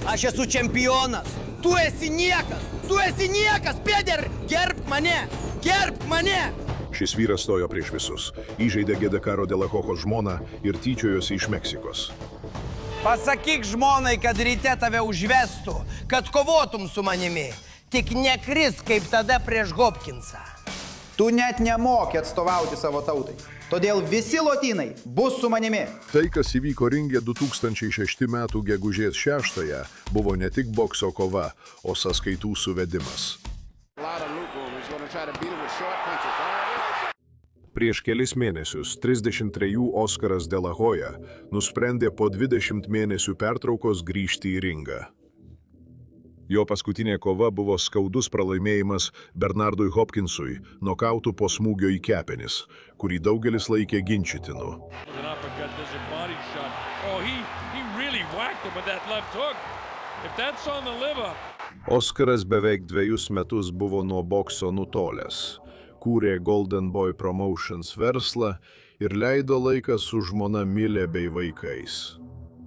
Aš esu čempionas. Tu esi niekas. Tu esi niekas, Peder. Gerbk mane. Gerbk mane. Šis vyras stojo prieš visus, įžeidė Gedekaro de la Hochos žmoną ir tyčiojosi iš Meksikos. Pasakyk žmonai, kad ryte tave užvestų, kad kovotum su manimi. Tik nekris kaip tada prieš Hopkinsą. Tu net nemoki atstovauti savo tautai. Todėl visi lotynai bus su manimi. Tai, kas įvyko ringe 2006 metų gegužės 6-ąją, buvo ne tik bokso kova, o sąskaitų suvedimas. Prieš kelis mėnesius 33 Oskaras de la Hoya nusprendė po 20 mėnesių pertraukos grįžti į ringą. Jo paskutinė kova buvo skaudus pralaimėjimas Bernardui Hopkinsui, nokautų po smūgio į kepenis, kurį daugelis laikė ginčytinu. Oskaras beveik 2 metus buvo nuo bokso nutolęs, kūrė Golden Boy Promotions verslą ir leido laiką su žmona Milė bei vaikais.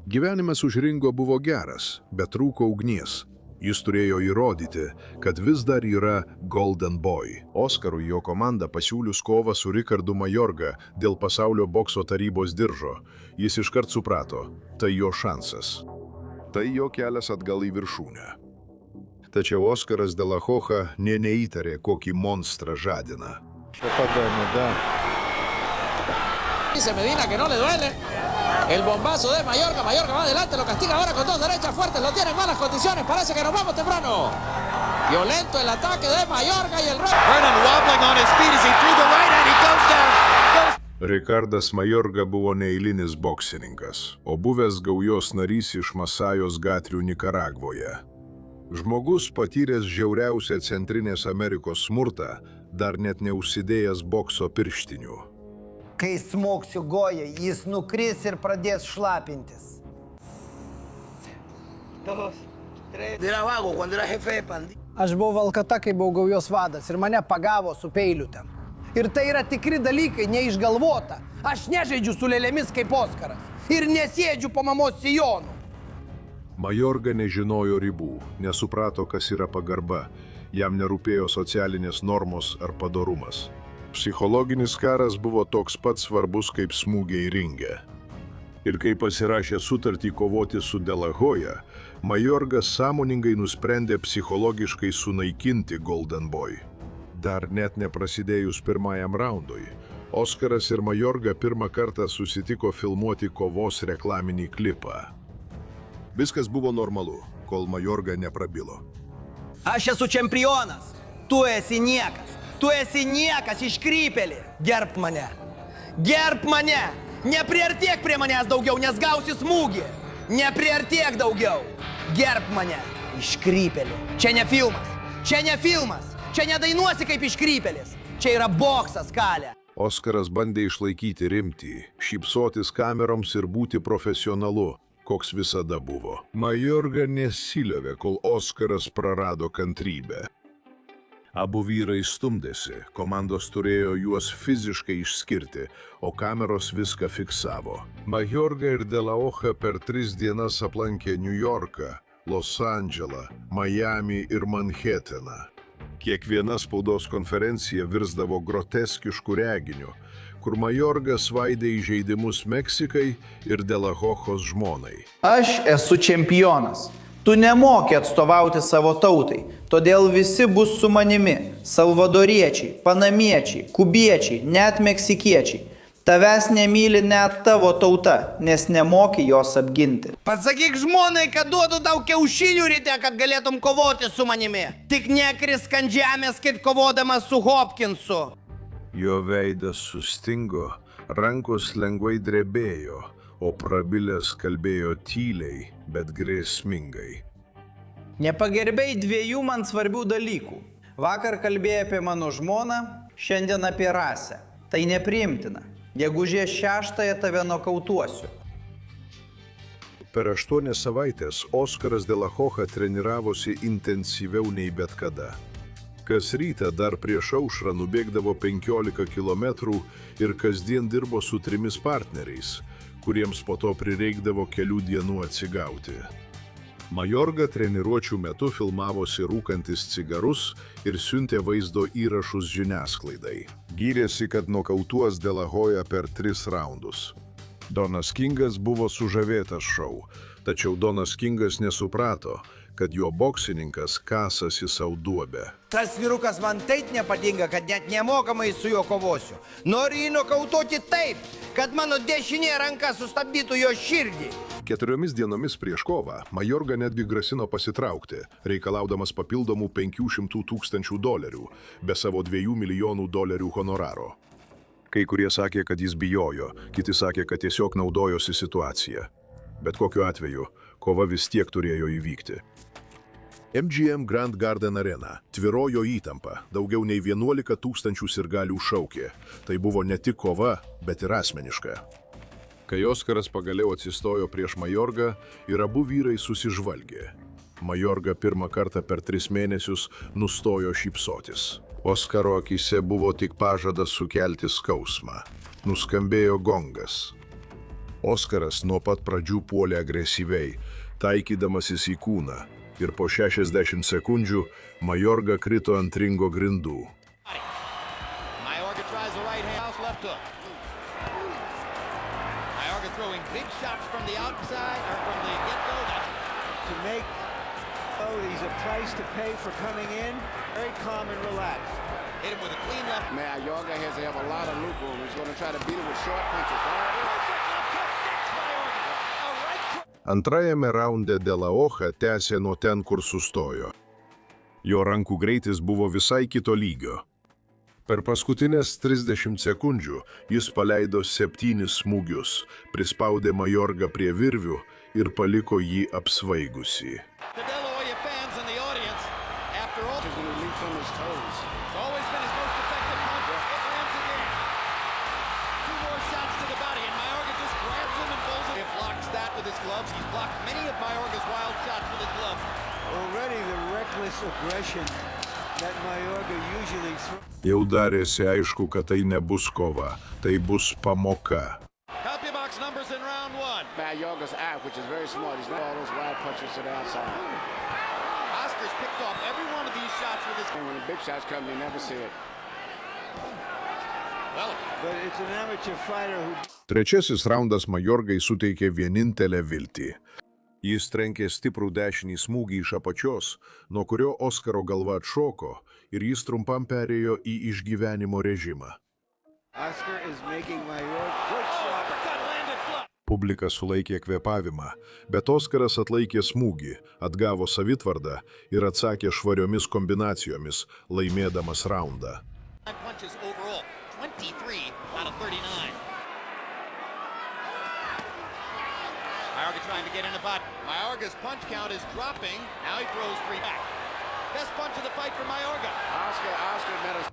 Gyvenimas už ringo buvo geras, bet trūko ugnies. Jis turėjo įrodyti, kad vis dar yra Golden Boy. Oskarui jo komanda pasiūlius kovą su Ricardu Mayorga dėl pasaulio bokso tarybos diržo. Jis iškart suprato, tai jo šansas. Tai jo kelias atgal į viršūnę. Tačiau Oskaras de la Hocha nė neįtarė, kokį monstrą žadina. Dice Medina que no le duele. El bombazo de Mayorga. Mayorga va adelante, lo castiga ahora con 2 derechas fuertes. Lo tiene en malas condiciones. Parece que nos vamos temprano. Violento el ataque de Mayorga y el rock. Brennan wobbling on his feet as he threw the right and he goes down. Ricardas Mayorga buvo neeilinis boksininkas, o buvęs gaujos narys iš Masajos gatvių Nikaragvoje. Žmogus patyręs žiauriausią Centrinės Amerikos smurtą, dar net neužsidėjęs bokso pirštinių. Kai smoksiu Goją, jis nukris ir pradės šlapintis. Aš buvau Valkata, kai buvau gaujos vadas ir mane pagavo su peiliu ten. Ir tai yra tikri dalykai, neišgalvota. Aš nežaidžiu su lėlėmis kaip Oskaras ir nesėdžiu po mamos sijonų. Mayorga nežinojo ribų, nesuprato, kas yra pagarba, jam nerūpėjo socialinės normos ar padorumas. Psichologinis karas buvo toks pat svarbus kaip smūgiai ringe. Ir kai pasirašė sutartį kovoti su de la Hoya, Mayorga sąmoningai nusprendė psichologiškai sunaikinti Golden Boy. Dar net neprasidėjus pirmajam raundui, Oskaras ir Mayorga pirmą kartą susitiko filmuoti kovos reklaminį klipą. Viskas buvo normalu, kol Mayorga neprabilo. Aš esu čempionas. Tu esi niekas. Tu esi niekas, iškrypėlį. Gerbk mane. Gerbk mane. Nepriartėk prie manęs daugiau, nes gausi smūgį. Nepriartėk daugiau. Gerbk mane. Iškrypėlį. Čia ne filmas. Čia ne filmas. Čia nedainuosi kaip iškrypėlis. Čia yra boksas, kalė. Oskaras bandė išlaikyti rimtį, šypsotis kameroms ir būti profesionalu, koks visada buvo. Mayorga nesiliovė, kol Oskaras prarado kantrybę. Abu vyrai stumdėsi, komandos turėjo juos fiziškai išskirti, o kameros viską fiksavo. Mayorga ir de la Hocha per 3 dienas aplankė New Yorką, Los Andželą, Miami ir Manhattaną. Kiekviena spaudos konferencija virsdavo groteskišku reginiu, kur Mayorga svaidė įžeidimus Meksikai ir de la Hochos žmonai. Aš esu čempionas. Tu nemoki atstovauti savo tautai, todėl visi bus su manimi. Salvadoriečiai, panamiečiai, kubiečiai, net meksikiečiai. Tavęs nemyli net tavo tauta, nes nemoki jos apginti. Pasakyk žmonai, kad duodu tau kiaušinių ryte, kad galėtum kovoti su manimi. Tik nekrisk ant žemės, kaip kovodamas su Hopkinsu. Jo veidas sustingo, rankos lengvai drebėjo, o prabilęs kalbėjo tyliai, bet grėsmingai. Nepagerbėjai 2 man svarbių dalykų. Vakar kalbėjai apie mano žmoną, šiandien apie rasę. Tai nepriimtina. Gegužės 6-ąją tave nokautuosiu. Per 8 savaitės Oskaras de la Hocha treniravosi intensyviau nei bet kada. Kas rytą dar prieš aušrą nubėgdavo 15 kilometrų ir kasdien dirbo su 3 partneriais, kuriems po to prireikdavo kelių dienų atsigauti. Majorga treniruočių metu filmavosi rūkantis cigarus ir siuntė vaizdo įrašus žiniasklaidai. Gyrėsi, kad nokautuos De La Hoya per 3 raundus. Donas Kingas buvo sužavėtas šou, tačiau Donas Kingas nesuprato, kad jo boksininkas kasasi sau duobę. Tas vyrukas man taip nepatinka, kad net nemokamai su juo kovosiu. Noriu jį nokautuoti taip, kad mano dešinė ranka sustabdytų jo širdį. 4 dienomis prieš kovą Majorga netgi grasino pasitraukti, reikalaudamas papildomų $500,000 be savo $2 milijonų honoraro. Kai kurie sakė, kad jis bijojo, kiti sakė, kad tiesiog naudojosi situaciją. Bet kokiu atveju, kova vis tiek turėjo įvykti. MGM Grand Garden Arena tvyrojo įtampa, daugiau nei 11 000 sirgalių šaukė. Tai buvo ne tik kova, bet ir asmeniška. Kai Oskaras pagaliau atsistojo prieš Majorgą ir abu vyrai susižvalgė. Majorga pirmą kartą per 3 mėnesius nustojo šypsotis. Oskaro akise buvo tik pažadas sukelti skausmą. Nuskambėjo gongas. Oskaras nuo pat pradžių puolė agresyviai, taikydamasis į kūną, ir po 60 sekundžių Majorga krito ant ringo grindų. Mayorga tries the right hand left hook. Mayorga throwing big shots from the outside or from the get-go. To make he's a price to pay for coming in. Very calm and relaxed. Hit him with a clean left. Mayorga has to have a lot of loop room. He's going to try to beat him with short punches. Antrajame raunde De La Hoya tęsė nuo ten, kur sustojo. Jo rankų greitis buvo visai kito lygio. Per paskutinės 30 sekundžių jis paleido 7 smūgius, prispaudė Majorgą prie virvių ir paliko jį apsvaigusį. The De La Hoya fans in the audience, after all, He's going to leap from his toes. it's always been his most effective punch. It lands again. 2 more shots to the body, and Mayorga just grabs him and pulls him. He blocks that with his gloves. He's blocked many of Mayorga's wild shots with his gloves. Already the reckless aggression that Mayorga usually throws. Jau darėsi aišku, kad tai nebus kova, tai bus pamoka. CompuBox numbers in round 1. Mayorga's out, which is very smart. He's not all those wild punches to the outside. Oscar's picked off every one of these shots with his... And when the big shots come, you never see it. Well, But it's an amateur fighter who Trečiasis raundas Majorgai suteikė vienintelę viltį. Jis trenkė stiprų dešinį smūgį iš apačios, nuo kurio Oskaro galva atšoko ir jis trumpam perėjo į išgyvenimo režimą. Oscar is making Mayorga good shot. uppercut landed flush. Publika sulaikė kvėpavimą, bet Oskaras atlaikė smūgį, atgavo savitvardą ir atsakė švariomis kombinacijomis, laimėdamas raundą. 5 punches overall, 23 out of 39. Mayorga trying to get in the body. Mayorga's punch count is dropping. Now he throws 3 back. Best punch of the fight for Mayorga. Oscar met us.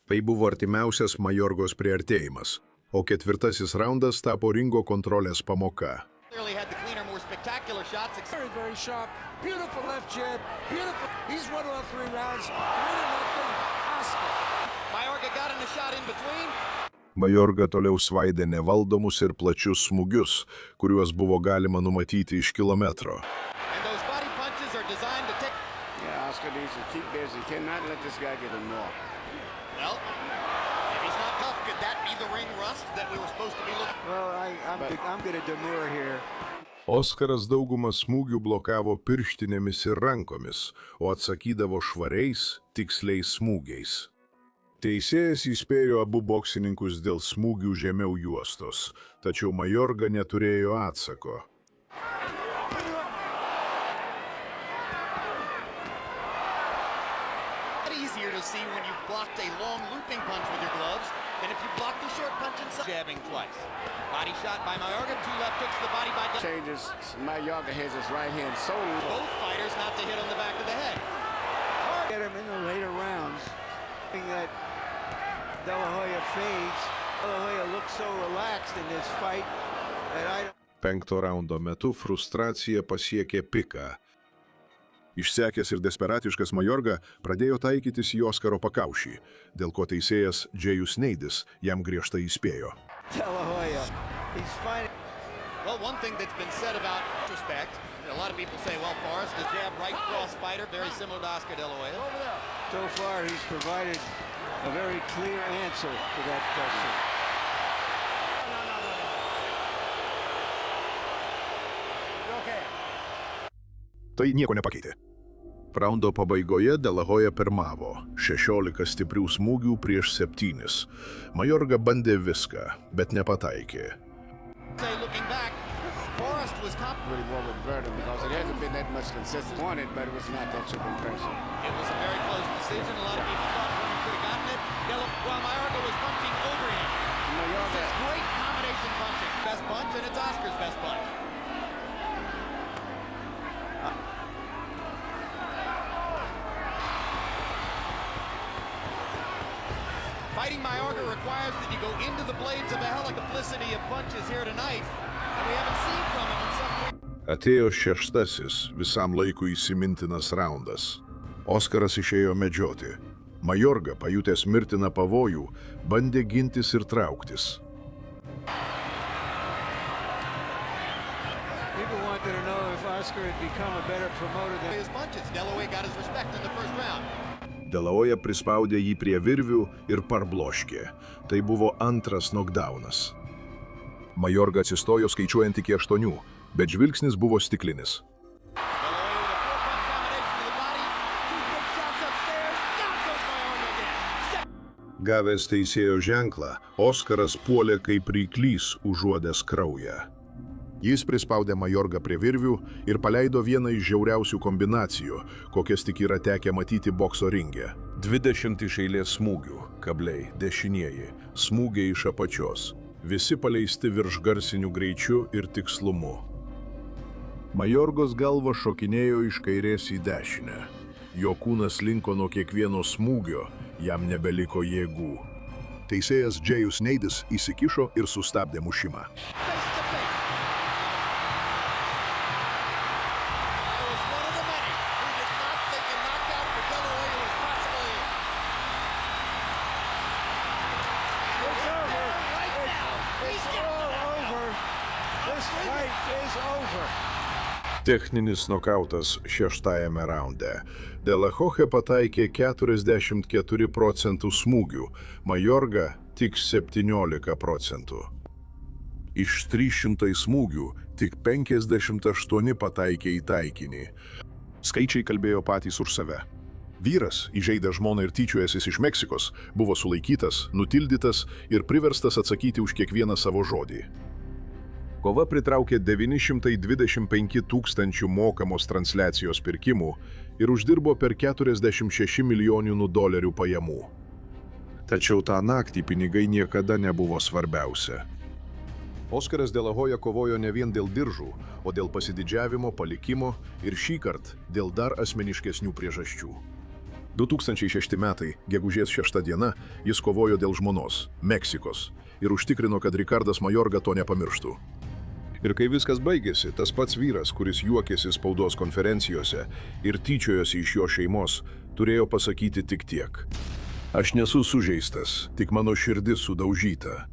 Tai buvo artimiausias Majorgos priartėjimas, o ketvirtasis raundas tapo ringo kontrolės pamoka. Clearly had the cleaner, more spectacular shots. Very, very sharp. Beautiful left jab. Beautiful. He's won all 3 rounds. 3-0. Oscar. Mayorga got in the shot in between. Majorga toliau svaidė nevaldomus ir plačius smūgius, kuriuos buvo galima numatyti iš kilometro. And those body punches are designed to take... Yeah, Oscar needs to keep busy. He cannot let this guy get him more. Well, if he's not tough, could that be the ring rust that we were supposed to be looking... Well, I'm going to demur here. Oskaras daugumą smūgių blokavo pirštinėmis ir rankomis, o atsakydavo švariais, tiksliais smūgiais. Teisėjas įspėjo abu boksininkus dėl smūgių žemiau juostos, tačiau Majorga neturėjo atsako. Easier to see when you blocked a long looping punch with your gloves than if you blocked a short punch inside. Jabbing twice. Body shot by Mayorga, 2 left hooks to the body by... Changes. Mayorga has his right hand so low. Both fighters not to hit on the back of the head. Get him in the later rounds. That De La Hoya fades. De La Hoya looks so relaxed in this fight that I don't... 5 raundo metu frustracija pasiekė piką. Išsekęs ir desperatiškas Majorga pradėjo taikytis į Oskaro pakaušį, dėl ko teisėjas Džėjus Neidis jam griežtai įspėjo. De La Hoya, he's fighting. Well, one thing that's been said about respect, a lot of people say, well, Forrest, the jab right cross fighter, very similar to Oscar De La Hoya. So far, he's provided a very clear answer to that question. Tai nieko nepakeitė. Raundo pabaigoje De La Hoya pirmavo, 16 stiprių smūgių prieš 7. Mayorga bandė viską, bet nepataikė. Say, looking back, Forrest was top. Really more with Verdum because it hasn't been that much consistent. Won it, but it was not that super impressive. It was a very close decision. A lot of people thought he could have gotten it. While Mayorga was punching over him. This is great combination punching. Best punch, and it's Oscar's best punch. Fighting Mayorga requires that you go into the blades of a helicoplicity of punches here tonight, and we haven't seen from him in some... Atėjo 6. visam laikui įsimintinas raundas. Oskaras išėjo medžioti. Mayorga, pajutęs mirtiną pavojų, bandė gintis ir trauktis. People wanted to know if Oscar had become a better promoter than... His punches. De La Hoya got his respect in the first round. De La Hoya prispaudė jį prie virvių ir parbloškė. Tai buvo antras knockdownas. Mayorga atsistojo skaičiuojant iki 8, bet žvilgsnis buvo stiklinis. De La Hoya with a four-punch combination to the body. Two big shots upstairs. Down goes Mayorga again. Gavęs teisėjo ženklą, Oskaras puolė kaip ryklys užuodęs kraują. Jis prispaudė Mayorgą prie virvių ir paleido vieną iš žiauriausių kombinacijų, kokias tik yra tekę matyti bokso ringe. 20 iš eilės smūgių, kabliai, dešinieji, smūgiai iš apačios, visi paleisti virš garsinių greičių ir tikslumu. Mayorgos galva šokinėjo iš kairės į dešinę. Jo kūnas linko nuo kiekvieno smūgio, jam nebeliko jėgų. Teisėjas Džėjus Neidis įsikišo ir sustabdė mušimą. Techninis nokautas 6 raunde. De La Hoya pataikė 44% smūgių, Mayorga tik 17%. Iš 300 smūgių tik 58 pataikė į taikinį. Skaičiai kalbėjo patys už save. Vyras, įžeidęs žmoną ir tyčiojasis iš Meksikos, buvo sulaikytas, nutildytas ir priverstas atsakyti už kiekvieną savo žodį. Kova pritraukė 925 000 mokamos transliacijos pirkimų ir uždirbo per 46 milijonų dolerių pajamų. Tačiau tą naktį pinigai niekada nebuvo svarbiausia. Oskaras De La Hoya kovojo ne vien dėl diržų, o dėl pasididžiavimo, palikimo ir šįkart dėl dar asmeniškesnių priežasčių. 2006 metai, gegužės 6 diena, jis kovojo dėl žmonos, Meksikos, ir užtikrino, kad Ricardas Mayorga to nepamirštų. Ir kai viskas baigėsi, tas pats vyras, kuris juokėsi spaudos konferencijose ir tyčiojosi iš jo šeimos, turėjo pasakyti tik tiek. Aš nesu sužeistas, tik mano širdis sudaužyta.